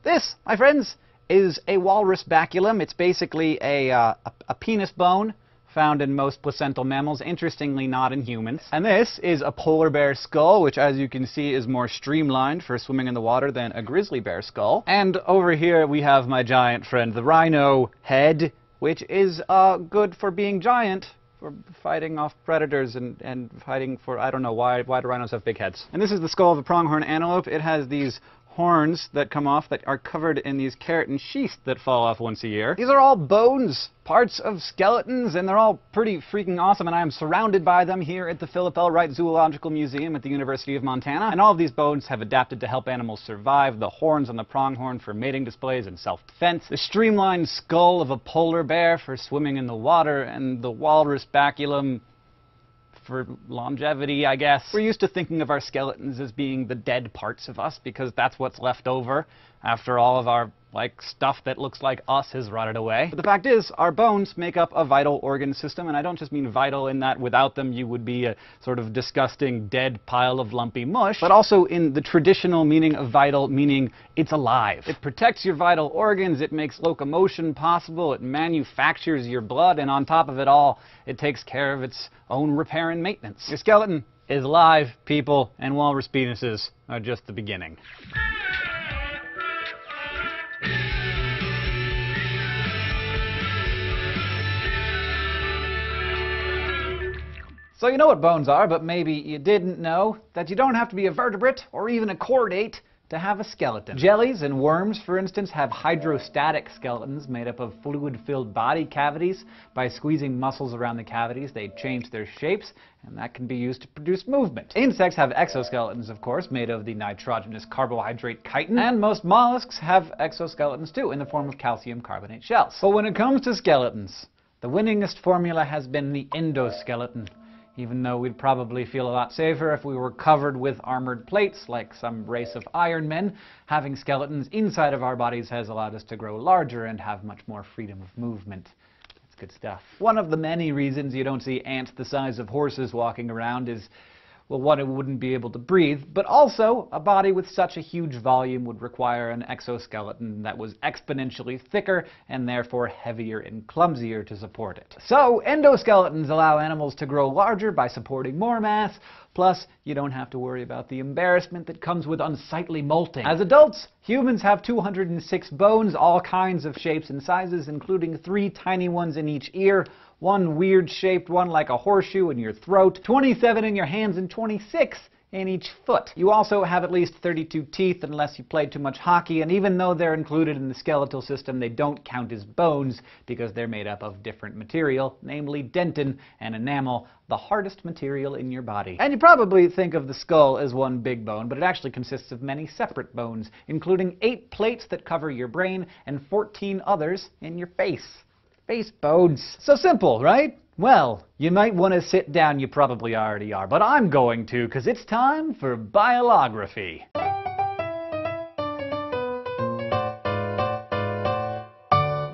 This, my friends, is a walrus baculum. It's basically a penis bone found in most placental mammals, interestingly not in humans. And this is a polar bear skull, which as you can see is more streamlined for swimming in the water than a grizzly bear skull. And over here we have my giant friend, the rhino head, which is good for being giant, for fighting off predators and fighting for, I don't know, why do rhinos have big heads? And this is the skull of a pronghorn antelope. It has these horns that come off that are covered in these keratin sheaths that fall off once a year. These are all bones, parts of skeletons, and they're all pretty freaking awesome, and I am surrounded by them here at the Philip L. Wright Zoological Museum at the University of Montana. And all of these bones have adapted to help animals survive. The horns on the pronghorn for mating displays and self-defense, the streamlined skull of a polar bear for swimming in the water, and the walrus baculum for longevity, I guess. We're used to thinking of our skeletons as being the dead parts of us because that's what's left over after all of our, stuff that looks like us has rotted away. But the fact is, our bones make up a vital organ system, and I don't just mean vital in that without them you would be a sort of disgusting dead pile of lumpy mush, but also in the traditional meaning of vital, meaning it's alive. It protects your vital organs, it makes locomotion possible, it manufactures your blood, and on top of it all, it takes care of its own repair and maintenance. Your skeleton is alive, people, and walrus penises are just the beginning. So you know what bones are, but maybe you didn't know that you don't have to be a vertebrate or even a chordate to have a skeleton. Jellies and worms, for instance, have hydrostatic skeletons made up of fluid-filled body cavities. By squeezing muscles around the cavities, they change their shapes, and that can be used to produce movement. Insects have exoskeletons, of course, made of the nitrogenous carbohydrate chitin, and most mollusks have exoskeletons too, in the form of calcium carbonate shells. But when it comes to skeletons, the winningest formula has been the endoskeleton. Even though we'd probably feel a lot safer if we were covered with armored plates, like some race of Iron Men, having skeletons inside of our bodies has allowed us to grow larger and have much more freedom of movement. That's good stuff. One of the many reasons you don't see ants the size of horses walking around is, well, one, it wouldn't be able to breathe, but also a body with such a huge volume would require an exoskeleton that was exponentially thicker and therefore heavier and clumsier to support it. So endoskeletons allow animals to grow larger by supporting more mass, plus you don't have to worry about the embarrassment that comes with unsightly molting. As adults, humans have 206 bones, all kinds of shapes and sizes, including 3 tiny ones in each ear, 1 weird-shaped one like a horseshoe in your throat, 27 in your hands, and 26 in each foot. You also have at least 32 teeth unless you played too much hockey, and even though they're included in the skeletal system, they don't count as bones because they're made up of different material, namely dentin and enamel, the hardest material in your body. And you probably think of the skull as one big bone, but it actually consists of many separate bones, including 8 plates that cover your brain and 14 others in your face. Face bones. So simple, right? Well, you might want to sit down, you probably already are, but I'm going to, because it's time for biolography.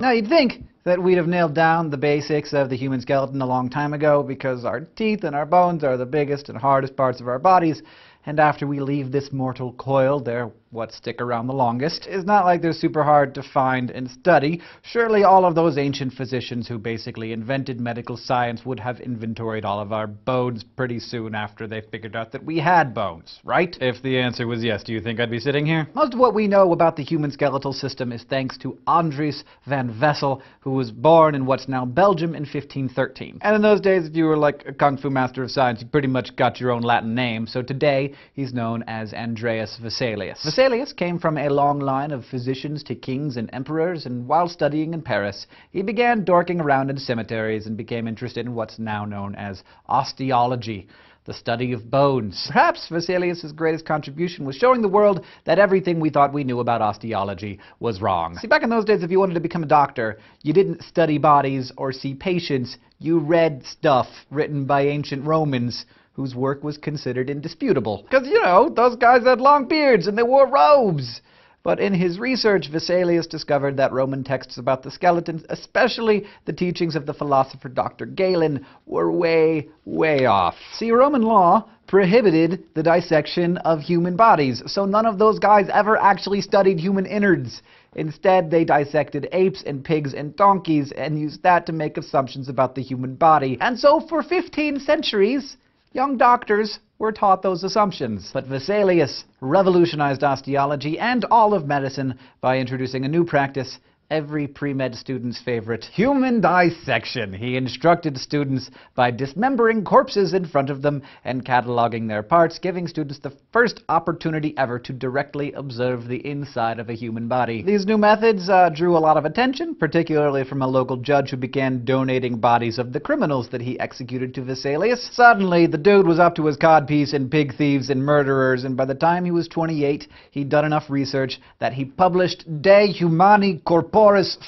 Now you'd think that we'd have nailed down the basics of the human skeleton a long time ago, because our teeth and our bones are the biggest and hardest parts of our bodies, and after we leave this mortal coil, they're what stick around the longest. It's not like they're super hard to find and study. Surely all of those ancient physicians who basically invented medical science would have inventoried all of our bones pretty soon after they figured out that we had bones, right? If the answer was yes, do you think I'd be sitting here? Most of what we know about the human skeletal system is thanks to Andries van Vessel, who was born in what's now Belgium in 1513. And in those days, if you were like a kung fu master of science, you pretty much got your own Latin name, so today he's known as Andreas Vesalius. Vesalius came from a long line of physicians to kings and emperors, and while studying in Paris, he began dorking around in cemeteries and became interested in what's now known as osteology, the study of bones. Perhaps Vesalius' greatest contribution was showing the world that everything we thought we knew about osteology was wrong. See, back in those days, if you wanted to become a doctor, you didn't study bodies or see patients, you read stuff written by ancient Romans whose work was considered indisputable. Because, you know, those guys had long beards and they wore robes. But in his research, Vesalius discovered that Roman texts about the skeletons, especially the teachings of the philosopher Dr. Galen, were way, way off. See, Roman law prohibited the dissection of human bodies, so none of those guys ever actually studied human innards. Instead, they dissected apes and pigs and donkeys and used that to make assumptions about the human body. And so for 15 centuries, young doctors were taught those assumptions. But Vesalius revolutionized osteology and all of medicine by introducing a new practice, every pre-med student's favorite, human dissection. He instructed students by dismembering corpses in front of them and cataloging their parts, giving students the first opportunity ever to directly observe the inside of a human body. These new methods drew a lot of attention, particularly from a local judge who began donating bodies of the criminals that he executed to Vesalius. Suddenly, the dude was up to his codpiece in pig thieves and murderers, and by the time he was 28, he'd done enough research that he published De Humani Corporis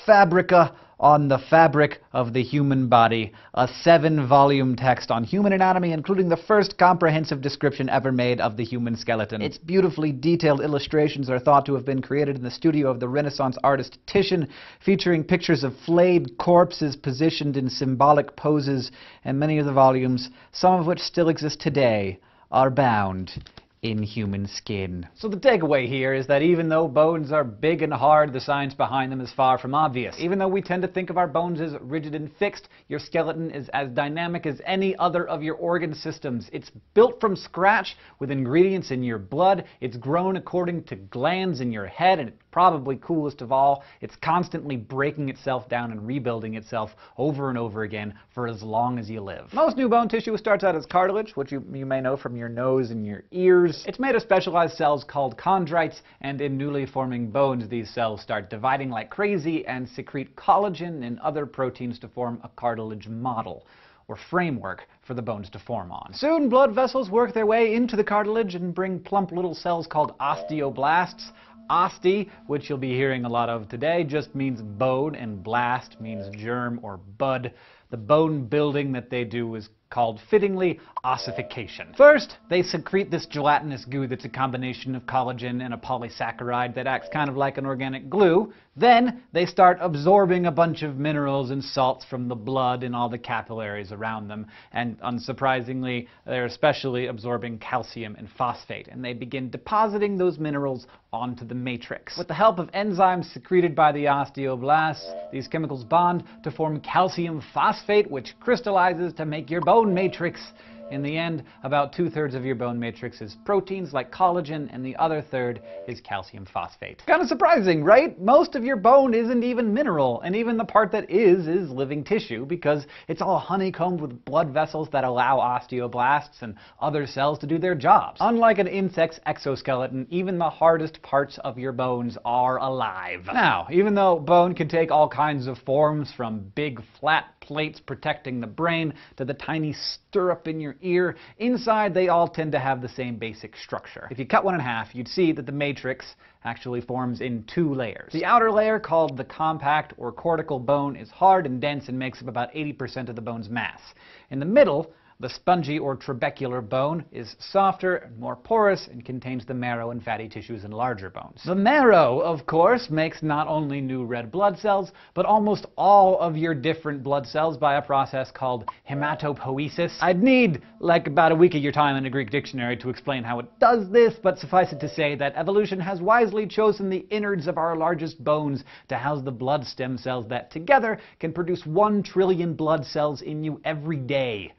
Fabrica, on the fabric of the human body, a 7-volume text on human anatomy, including the first comprehensive description ever made of the human skeleton. Its beautifully detailed illustrations are thought to have been created in the studio of the Renaissance artist Titian, featuring pictures of flayed corpses positioned in symbolic poses, and many of the volumes, some of which still exist today, are bound in human skin. So the takeaway here is that even though bones are big and hard, the science behind them is far from obvious. Even though we tend to think of our bones as rigid and fixed, your skeleton is as dynamic as any other of your organ systems. It's built from scratch with ingredients in your blood. It's grown according to glands in your head, and probably coolest of all, it's constantly breaking itself down and rebuilding itself over and over again for as long as you live. Most new bone tissue starts out as cartilage, which you may know from your nose and your ears. It's made of specialized cells called chondrites, and in newly forming bones, these cells start dividing like crazy and secrete collagen and other proteins to form a cartilage model, or framework for the bones to form on. Soon, blood vessels work their way into the cartilage and bring plump little cells called osteoblasts. Oste, which you'll be hearing a lot of today, just means bone, and blast means germ or bud. The bone building that they do is called, fittingly, ossification. First, they secrete this gelatinous goo that's a combination of collagen and a polysaccharide that acts kind of like an organic glue. Then, they start absorbing a bunch of minerals and salts from the blood and all the capillaries around them. And unsurprisingly, they're especially absorbing calcium and phosphate. And they begin depositing those minerals onto the matrix. With the help of enzymes secreted by the osteoblasts, these chemicals bond to form calcium phosphate, which crystallizes to make your bone matrix. In the end, about 2/3 of your bone matrix is proteins like collagen, and the other third is calcium phosphate. Kind of surprising, right? Most of your bone isn't even mineral, and even the part that is living tissue, because it's all honeycombed with blood vessels that allow osteoblasts and other cells to do their jobs. Unlike an insect's exoskeleton, even the hardest parts of your bones are alive. Now, even though bone can take all kinds of forms, from big flat plates protecting the brain to the tiny stirrup in your ear, inside they all tend to have the same basic structure. If you cut one in half, you'd see that the matrix actually forms in 2 layers. The outer layer, called the compact or cortical bone, is hard and dense and makes up about 80% of the bone's mass. In the middle, the spongy or trabecular bone is softer and more porous and contains the marrow and fatty tissues in larger bones. The marrow, of course, makes not only new red blood cells, but almost all of your different blood cells by a process called hematopoiesis. I'd need like about a week of your time in a Greek dictionary to explain how it does this, but suffice it to say that evolution has wisely chosen the innards of our largest bones to house the blood stem cells that together can produce 1 trillion blood cells in you every day.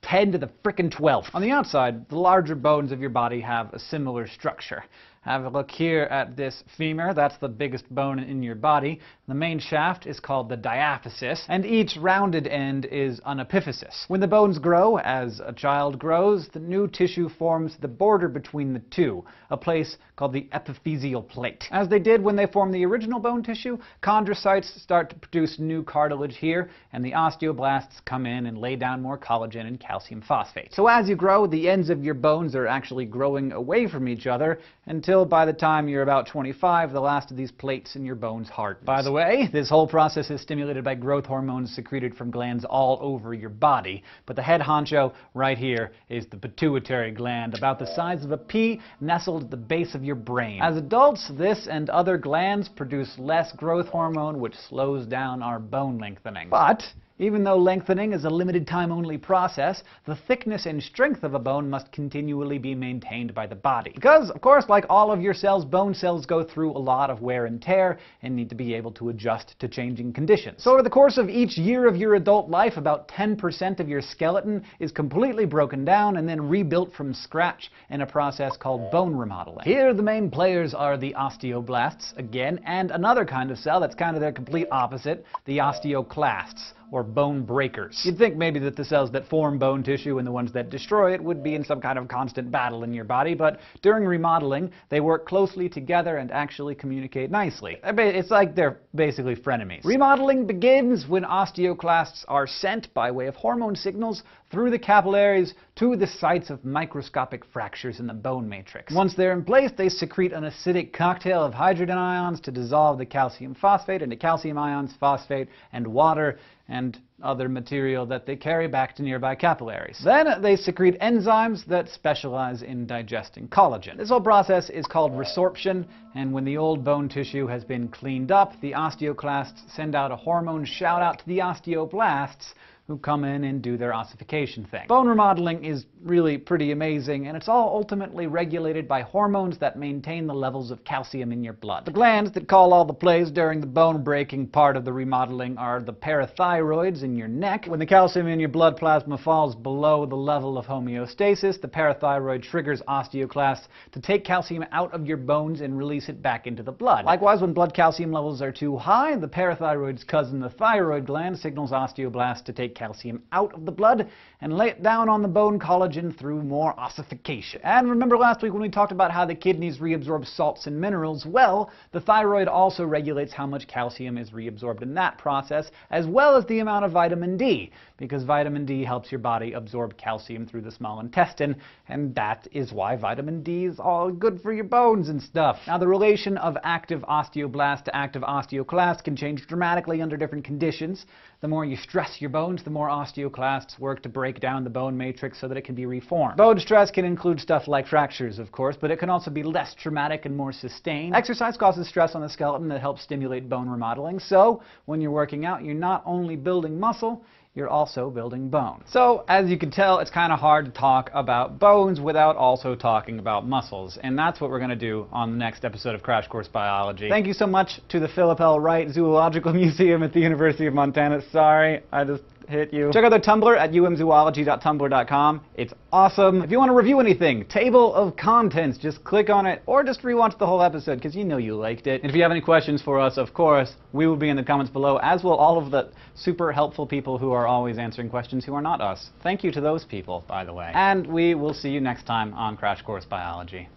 10 to the frickin' 12th. On the outside, the larger bones of your body have a similar structure. Have a look here at this femur. That's the biggest bone in your body. The main shaft is called the diaphysis, and each rounded end is an epiphysis. When the bones grow, as a child grows, the new tissue forms the border between the two, a place called the epiphyseal plate. As they did when they formed the original bone tissue, chondrocytes start to produce new cartilage here, and the osteoblasts come in and lay down more collagen and calcium phosphate. So as you grow, the ends of your bones are actually growing away from each other, until by the time you're about 25, the last of these plates in your bones hardens. By the way, this whole process is stimulated by growth hormones secreted from glands all over your body, but the head honcho right here is the pituitary gland, about the size of a pea, nestled at the base of your brain. As adults, this and other glands produce less growth hormone, which slows down our bone lengthening. But even though lengthening is a limited time-only process, the thickness and strength of a bone must continually be maintained by the body. Because, of course, like all of your cells, bone cells go through a lot of wear and tear and need to be able to adjust to changing conditions. So over the course of each year of your adult life, about 10% of your skeleton is completely broken down and then rebuilt from scratch in a process called bone remodeling. Here, the main players are the osteoblasts, again, and another kind of cell that's kind of their complete opposite, the osteoclasts, or bone breakers. You'd think maybe that the cells that form bone tissue and the ones that destroy it would be in some kind of constant battle in your body, but during remodeling, they work closely together and actually communicate nicely. It's like they're basically frenemies. Remodeling begins when osteoclasts are sent by way of hormone signals through the capillaries to the sites of microscopic fractures in the bone matrix. Once they're in place, they secrete an acidic cocktail of hydrogen ions to dissolve the calcium phosphate into calcium ions, phosphate, and water, and other material that they carry back to nearby capillaries. Then they secrete enzymes that specialize in digesting collagen. This whole process is called resorption, and when the old bone tissue has been cleaned up, the osteoclasts send out a hormone shout-out to the osteoblasts, who come in and do their ossification thing. Bone remodeling is really pretty amazing, and it's all ultimately regulated by hormones that maintain the levels of calcium in your blood. The glands that call all the plays during the bone-breaking part of the remodeling are the parathyroids in your neck. When the calcium in your blood plasma falls below the level of homeostasis, the parathyroid triggers osteoclasts to take calcium out of your bones and release it back into the blood. Likewise, when blood calcium levels are too high, the parathyroid's cousin, the thyroid gland, signals osteoblasts to take calcium out of the blood and lay it down on the bone collagen through more ossification. And remember last week when we talked about how the kidneys reabsorb salts and minerals? Well, the thyroid also regulates how much calcium is reabsorbed in that process, as well as the amount of vitamin D, because vitamin D helps your body absorb calcium through the small intestine, and that is why vitamin D is all good for your bones and stuff. Now, the relation of active osteoblast to active osteoclast can change dramatically under different conditions. The more you stress your bones, the more osteoclasts work to break down the bone matrix so that it can be reformed. Bone stress can include stuff like fractures, of course, but it can also be less traumatic and more sustained. Exercise causes stress on the skeleton that helps stimulate bone remodeling, so when you're working out, you're not only building muscle, you're also building bone. So, as you can tell, it's kind of hard to talk about bones without also talking about muscles, and that's what we're going to do on the next episode of Crash Course Biology. Thank you so much to the Philip L. Wright Zoological Museum at the University of Montana. Sorry, I just hit you. Check out their Tumblr at umzoology.tumblr.com. It's awesome. If you want to review anything, table of contents, just click on it, or just rewatch the whole episode, because you know you liked it. And if you have any questions for us, of course, we will be in the comments below, as will all of the super helpful people who are always answering questions who are not us. Thank you to those people, by the way. And we will see you next time on Crash Course Biology.